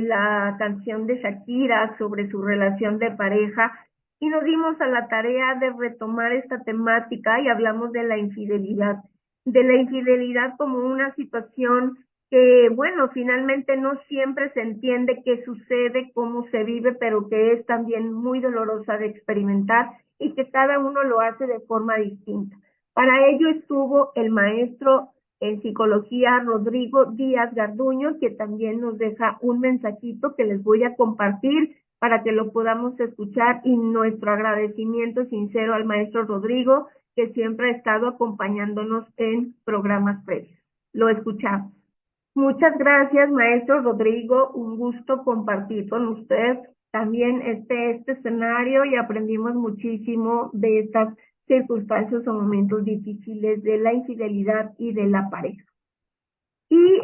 la canción de Shakira sobre su relación de pareja, y nos dimos a la tarea de retomar esta temática y hablamos de la infidelidad como una situación que, bueno, finalmente no siempre se entiende qué sucede, cómo se vive, pero que es también muy dolorosa de experimentar y que cada uno lo hace de forma distinta. Para ello estuvo el maestro en psicología Rodrigo Díaz Garduño, que también nos deja un mensajito que les voy a compartir para que lo podamos escuchar, y nuestro agradecimiento sincero al maestro Rodrigo, que siempre ha estado acompañándonos en programas previos. Lo escuchamos. Muchas gracias, maestro Rodrigo. Un gusto compartir con usted también este escenario, y aprendimos muchísimo de estas circunstancias o momentos difíciles de la infidelidad y de la pareja. Y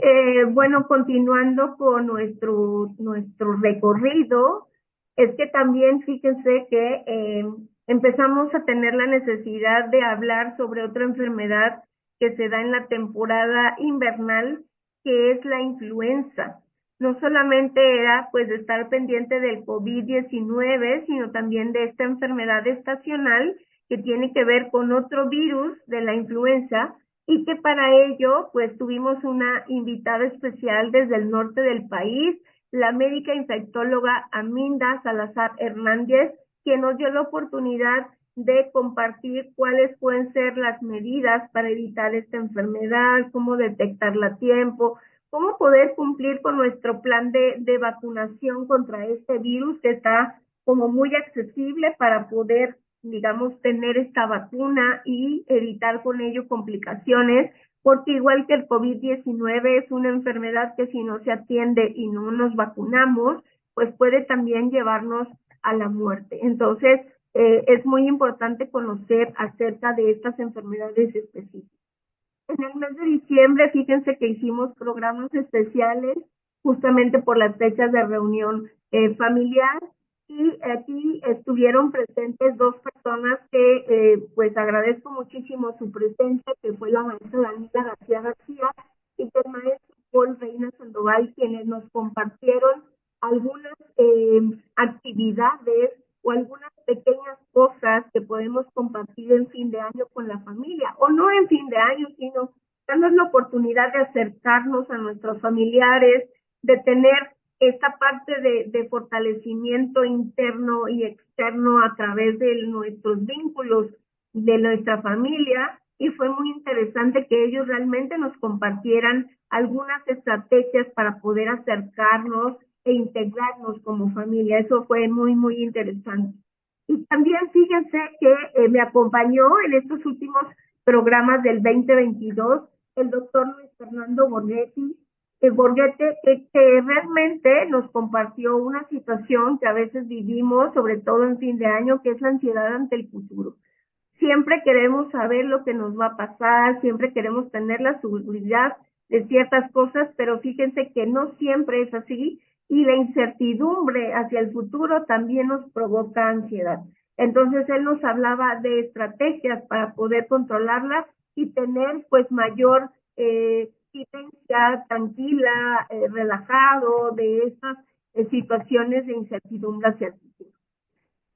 bueno, continuando con nuestro recorrido, es que también fíjense que empezamos a tener la necesidad de hablar sobre otra enfermedad que se da en la temporada invernal, que es la influenza. No solamente era pues estar pendiente del COVID-19, sino también de esta enfermedad estacional que tiene que ver con otro virus de la influenza, y que para ello pues tuvimos una invitada especial desde el norte del país, la médica infectóloga Aminda Salazar Hernández, que nos dio la oportunidad de compartir cuáles pueden ser las medidas para evitar esta enfermedad, cómo detectarla a tiempo, cómo poder cumplir con nuestro plan de vacunación contra este virus que está como muy accesible para poder, digamos, tener esta vacuna y evitar con ello complicaciones, porque igual que el COVID-19 es una enfermedad que si no se atiende y no nos vacunamos, pues puede también llevarnos a la muerte. Entonces, es muy importante conocer acerca de estas enfermedades específicas. En el mes de diciembre, fíjense que hicimos programas especiales justamente por las fechas de reunión familiar, y aquí estuvieron presentes dos personas que pues agradezco muchísimo su presencia, que fue la maestra Daniela García García y el maestro Paul Reina Sandoval, quienes nos compartieron algunas actividades o algunas pequeñas cosas que podemos compartir en fin de año con la familia, o no en fin de año, sino darnos la oportunidad de acercarnos a nuestros familiares, de tener esta parte de fortalecimiento interno y externo a través de nuestros vínculos de nuestra familia, y fue muy interesante que ellos realmente nos compartieran algunas estrategias para poder acercarnos e integrarnos como familia. Eso fue muy, muy interesante. Y también fíjense que me acompañó en estos últimos programas del 2022 el doctor Luis Fernando Borghetti, que realmente nos compartió una situación que a veces vivimos, sobre todo en fin de año, que es la ansiedad ante el futuro. Siempre queremos saber lo que nos va a pasar, siempre queremos tener la seguridad de ciertas cosas, pero fíjense que no siempre es así, y la incertidumbre hacia el futuro también nos provoca ansiedad. Entonces él nos hablaba de estrategias para poder controlarla y tener pues mayor vivencia tranquila, relajado de estas situaciones de incertidumbre hacia el futuro.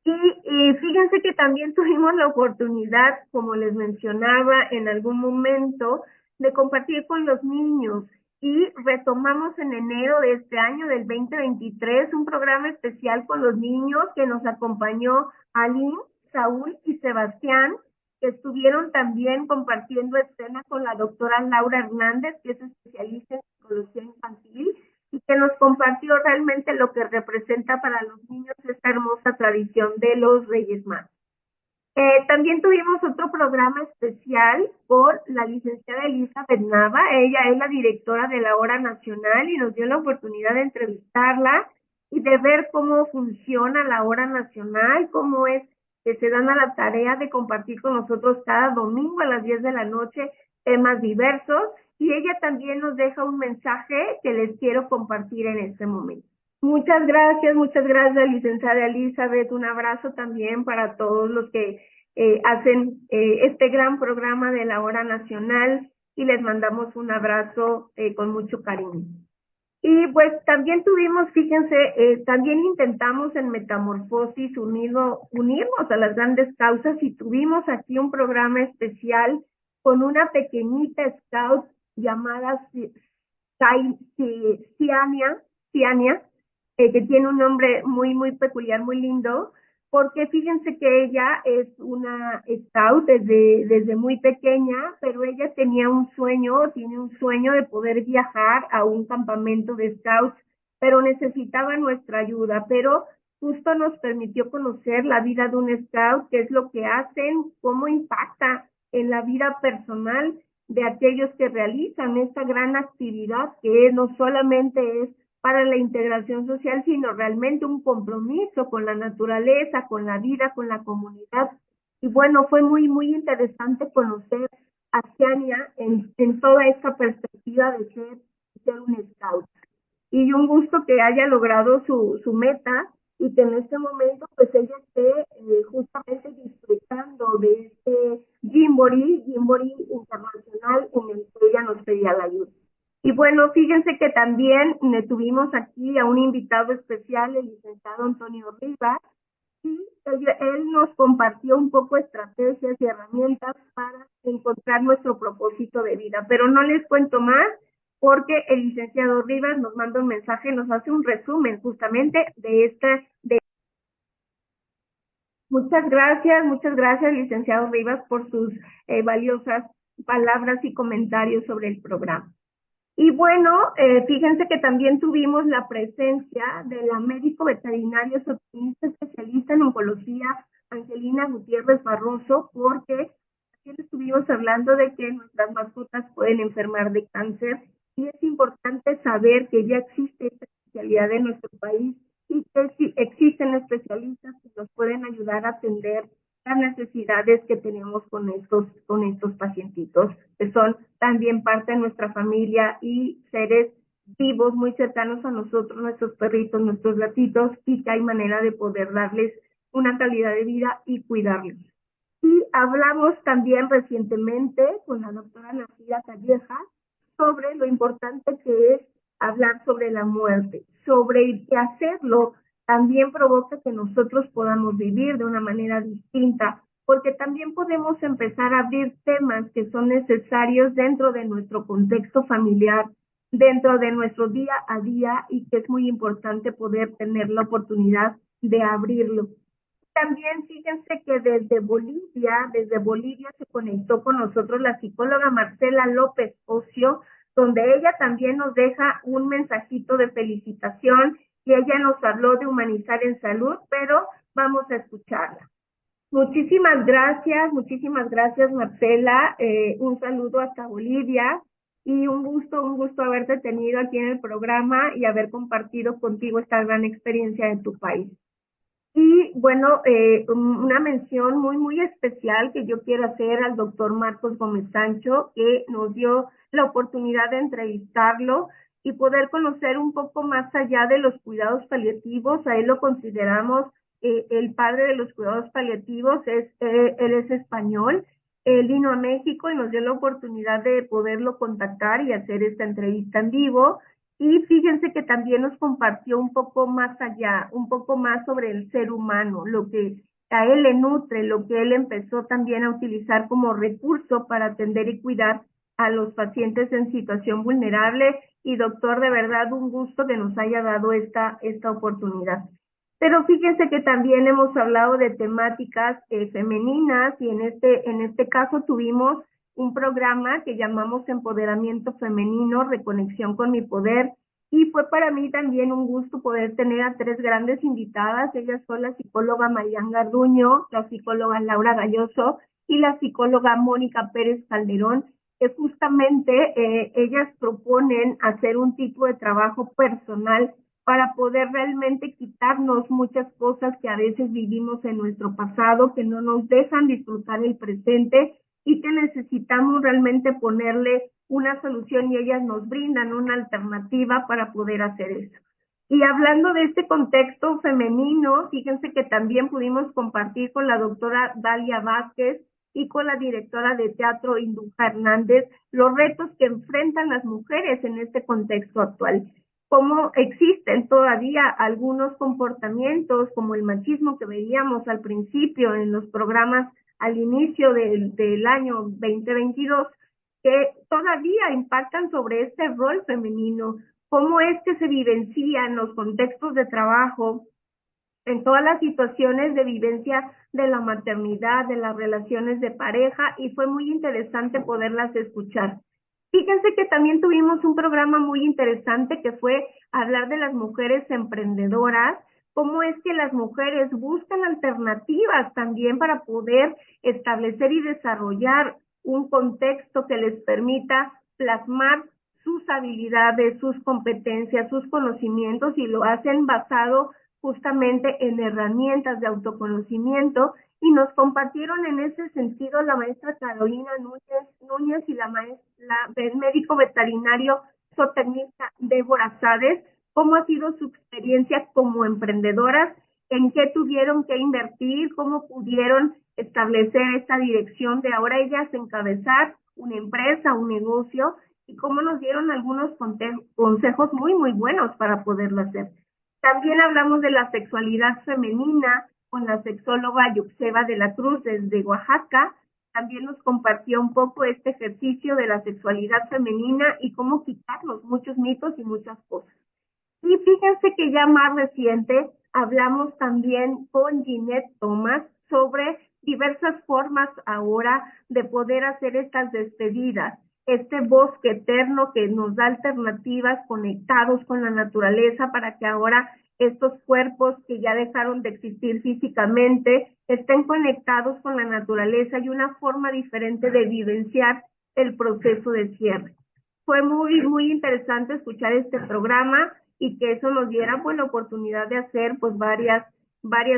Y fíjense que también tuvimos la oportunidad, como les mencionaba en algún momento, de compartir con los niños y retomamos en enero de este año, del 2023, un programa especial con los niños que nos acompañó Aline, Saúl y Sebastián, que estuvieron también compartiendo escena con la doctora Laura Hernández, que es especialista en psicología infantil, y que nos compartió realmente lo que representa para los niños esta hermosa tradición de los Reyes Magos. También tuvimos otro programa especial con la licenciada Elizabeth Nava. Ella es la directora de la Hora Nacional y nos dio la oportunidad de entrevistarla y de ver cómo funciona la Hora Nacional, cómo es que se dan a la tarea de compartir con nosotros cada domingo a las 10 de la noche temas diversos, y ella también nos deja un mensaje que les quiero compartir en este momento. Muchas gracias, licenciada Elizabeth. Un abrazo también para todos los que hacen este gran programa de la Hora Nacional, y les mandamos un abrazo con mucho cariño. Y pues también tuvimos, fíjense, también intentamos en Metamorfosis unirnos a las grandes causas, y tuvimos aquí un programa especial con una pequeñita scout llamada Ciania, que tiene un nombre muy peculiar, muy lindo, porque fíjense que ella es una scout desde muy pequeña, pero ella tenía un sueño, tiene un sueño de poder viajar a un campamento de scouts, pero necesitaba nuestra ayuda, pero justo nos permitió conocer la vida de un scout, qué es lo que hacen, cómo impacta en la vida personal de aquellos que realizan esta gran actividad, que no solamente es para la integración social, sino realmente un compromiso con la naturaleza, con la vida, con la comunidad. Y bueno, fue muy interesante conocer a Ciania en toda esta perspectiva de ser un scout. Y un gusto que haya logrado su meta, y que en este momento pues ella esté justamente disfrutando de este Gymboree internacional en el que ella nos pedía la ayuda. Y bueno, fíjense que también tuvimos aquí a un invitado especial, el licenciado Antonio Rivas, y él nos compartió un poco estrategias y herramientas para encontrar nuestro propósito de vida. Pero no les cuento más, porque el licenciado Rivas nos manda un mensaje, nos hace un resumen justamente de esta. Muchas gracias, licenciado Rivas, por sus valiosas palabras y comentarios sobre el programa. Y bueno, fíjense que también tuvimos la presencia de la médico veterinaria zootecnista especialista en oncología, Angelina Gutiérrez Barroso, porque aquí estuvimos hablando de que nuestras mascotas pueden enfermar de cáncer, y es importante saber que ya existe esta especialidad en nuestro país, y que existen especialistas que nos pueden ayudar a atender las necesidades que tenemos con estos pacientitos, que son también parte de nuestra familia y seres vivos muy cercanos a nosotros, nuestros perritos, nuestros gatitos, y que hay manera de poder darles una calidad de vida y cuidarlos. Y hablamos también recientemente con la doctora Nacida Calleja sobre lo importante que es hablar sobre la muerte, sobre que hacerlo también provoca que nosotros podamos vivir de una manera distinta, porque también podemos empezar a abrir temas que son necesarios dentro de nuestro contexto familiar, dentro de nuestro día a día, y que es muy importante poder tener la oportunidad de abrirlo. También fíjense que desde Bolivia se conectó con nosotros la psicóloga Marcela López Ocio, donde ella también nos deja un mensajito de felicitación, y ella nos habló de humanizar en salud, pero vamos a escucharla. Muchísimas gracias Marcela, un saludo hasta Bolivia, y un gusto haberte tenido aquí en el programa y haber compartido contigo esta gran experiencia de tu país. Y bueno, una mención muy especial que yo quiero hacer al doctor Marcos Gómez Sancho, que nos dio la oportunidad de entrevistarlo, y poder conocer un poco más allá de los cuidados paliativos. A él lo consideramos el padre de los cuidados paliativos, él es español. Él vino a México y nos dio la oportunidad de poderlo contactar y hacer esta entrevista en vivo. Y fíjense que también nos compartió un poco más allá, un poco más sobre el ser humano, lo que a él le nutre, lo que él empezó también a utilizar como recurso para atender y cuidar a los pacientes en situación vulnerable. Y doctor, de verdad un gusto que nos haya dado esta oportunidad. Pero fíjense que también hemos hablado de temáticas femeninas y en este caso tuvimos un programa que llamamos Empoderamiento Femenino, Reconexión con mi Poder, y fue para mí también un gusto poder tener a tres grandes invitadas. Ellas son la psicóloga Marian Garduño, la psicóloga Laura Galloso y la psicóloga Mónica Pérez Calderón, que justamente ellas proponen hacer un tipo de trabajo personal para poder realmente quitarnos muchas cosas que a veces vivimos en nuestro pasado, que no nos dejan disfrutar el presente y que necesitamos realmente ponerle una solución, y ellas nos brindan una alternativa para poder hacer eso. Y hablando de este contexto femenino, fíjense que también pudimos compartir con la doctora Dalia Vázquez y con la directora de teatro Induja Hernández los retos que enfrentan las mujeres en este contexto actual. Cómo existen todavía algunos comportamientos como el machismo que veíamos al principio en los programas al inicio del año 2022, que todavía impactan sobre este rol femenino, cómo es que se vivencia en los contextos de trabajo, en todas las situaciones de vivencia de la maternidad, de las relaciones de pareja, y fue muy interesante poderlas escuchar. Fíjense que también tuvimos un programa muy interesante que fue hablar de las mujeres emprendedoras, cómo es que las mujeres buscan alternativas también para poder establecer y desarrollar un contexto que les permita plasmar sus habilidades, sus competencias, sus conocimientos, y lo hacen basado justamente en herramientas de autoconocimiento. Y nos compartieron en ese sentido la maestra Carolina Núñez y el médico veterinario zootecnista Débora Sades, cómo ha sido su experiencia como emprendedoras, en qué tuvieron que invertir, cómo pudieron establecer esta dirección de ahora ellas encabezar una empresa, un negocio, y cómo nos dieron algunos consejos muy, muy buenos para poderlo hacer. También hablamos de la sexualidad femenina con la sexóloga Yuxeba de la Cruz desde Oaxaca. También nos compartió un poco este ejercicio de la sexualidad femenina y cómo quitarnos muchos mitos y muchas cosas. Y fíjense que ya más reciente hablamos también con Ginette Thomas sobre diversas formas ahora de poder hacer estas despedidas, este bosque eterno que nos da alternativas conectados con la naturaleza para que ahora estos cuerpos que ya dejaron de existir físicamente estén conectados con la naturaleza y una forma diferente de vivenciar el proceso de cierre. Fue muy, muy interesante escuchar este programa y que eso nos diera pues la oportunidad de hacer pues varias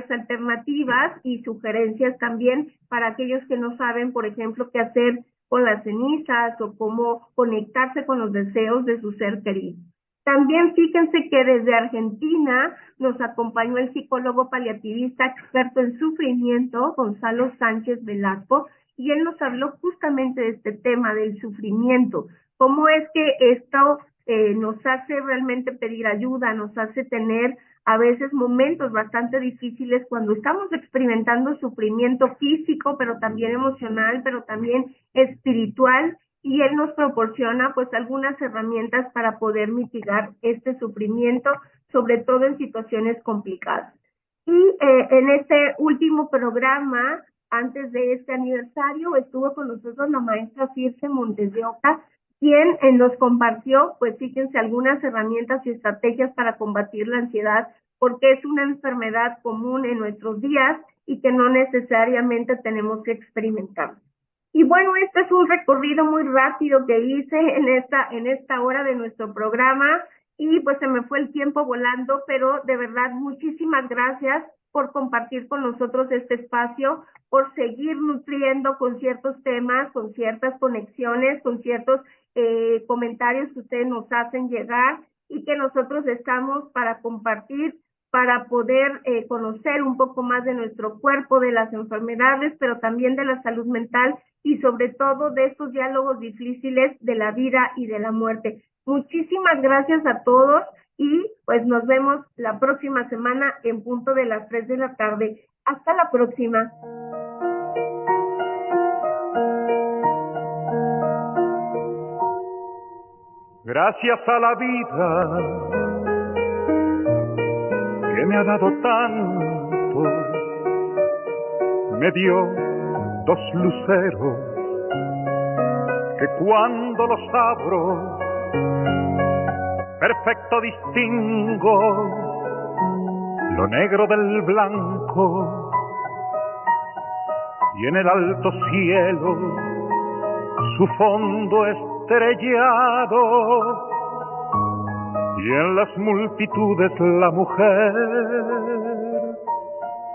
alternativas y sugerencias también para aquellos que no saben, por ejemplo, qué hacer con las cenizas o cómo conectarse con los deseos de su ser querido. También fíjense que desde Argentina nos acompañó el psicólogo paliativista experto en sufrimiento, Gonzalo Sánchez Velasco, y él nos habló justamente de este tema del sufrimiento, cómo es que esto nos hace realmente pedir ayuda, nos hace tener a veces momentos bastante difíciles cuando estamos experimentando sufrimiento físico, pero también emocional, pero también espiritual, y él nos proporciona pues algunas herramientas para poder mitigar este sufrimiento, sobre todo en situaciones complicadas. Y en este último programa, antes de este aniversario, estuvo con nosotros la maestra Circe Montes de Oca, quien nos compartió, pues fíjense, algunas herramientas y estrategias para combatir la ansiedad, porque es una enfermedad común en nuestros días y que no necesariamente tenemos que experimentar. Y bueno, este es un recorrido muy rápido que hice en esta hora de nuestro programa, y pues se me fue el tiempo volando, pero de verdad muchísimas gracias por compartir con nosotros este espacio, por seguir nutriendo con ciertos temas, con ciertas conexiones, con ciertos comentarios que ustedes nos hacen llegar y que nosotros estamos para compartir, para poder conocer un poco más de nuestro cuerpo, de las enfermedades, pero también de la salud mental y sobre todo de estos diálogos difíciles de la vida y de la muerte. Muchísimas gracias a todos y pues nos vemos la próxima semana en punto de las 3 de la tarde. Hasta la próxima. Gracias a la vida que me ha dado tanto, me dio 2 luceros que cuando los abro perfecto distingo lo negro del blanco, y en el alto cielo su fondo estrellado, y en las multitudes la mujer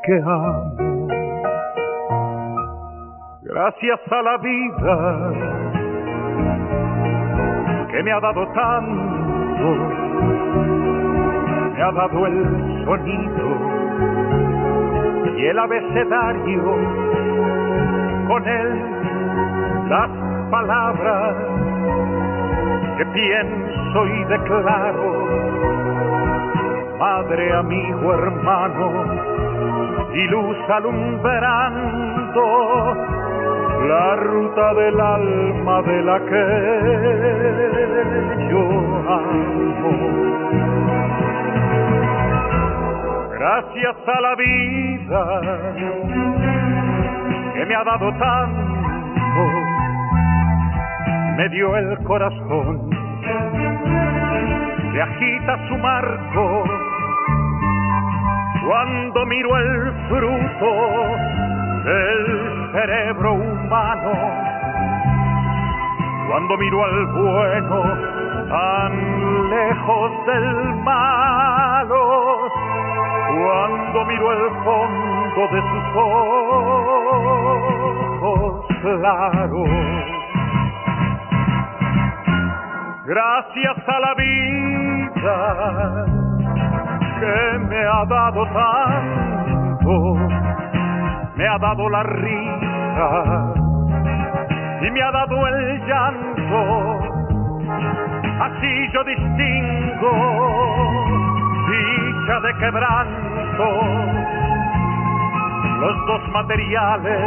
que amo. Gracias a la vida que me ha dado tanto, me ha dado el sonido y el abecedario, con él las palabras que pienso y declaro, madre, amigo, hermano, y luz alumbrando la ruta del alma de la que yo amo. Gracias a la vida que me ha dado tanto, me dio el corazón que agita su marco cuando miro el fruto del cerebro humano, cuando miro al bueno tan lejos del malo, cuando miro el fondo de sus ojos claros. Gracias a la vida que me ha dado tanto, me ha dado la risa y me ha dado el llanto, así yo distingo dicha de quebranto, los 2 materiales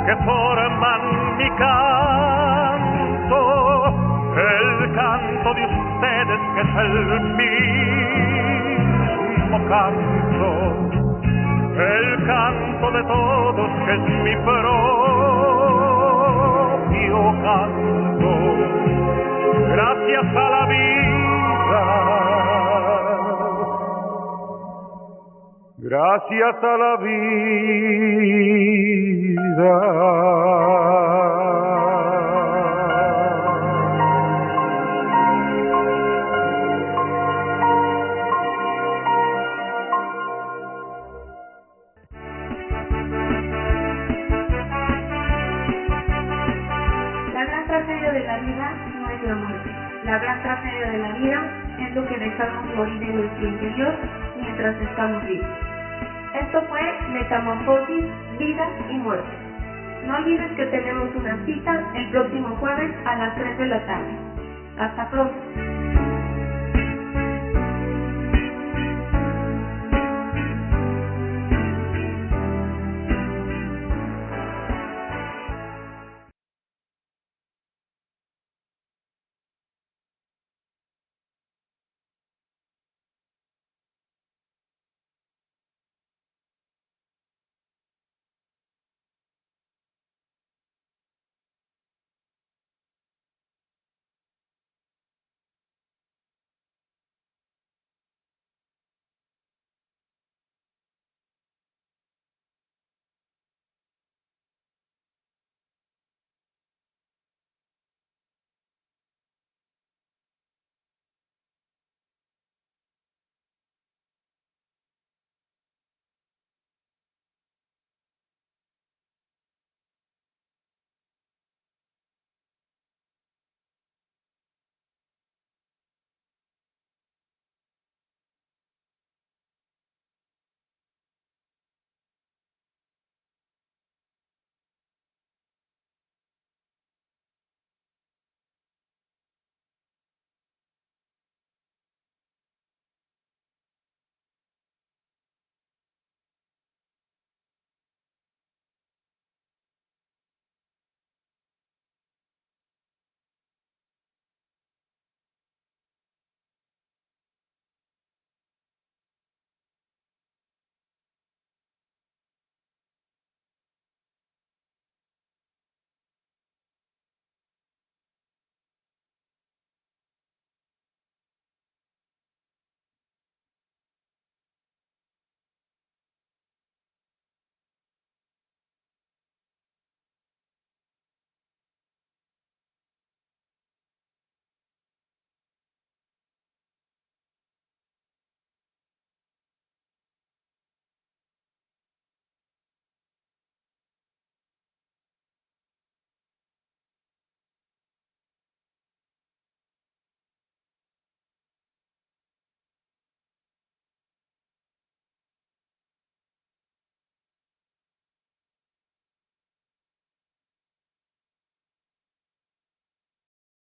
que forman mi canto, el canto de ustedes que es el mismo canto, el canto de todos que es mi propio canto. Gracias a la vida, gracias a la vida. La gran tragedia de la vida es lo que dejamos morir en nuestro interior mientras estamos vivos. Esto fue Metamorfosis, Vida y Muerte. No olvides que tenemos una cita el próximo jueves a las 3 de la tarde. Hasta pronto.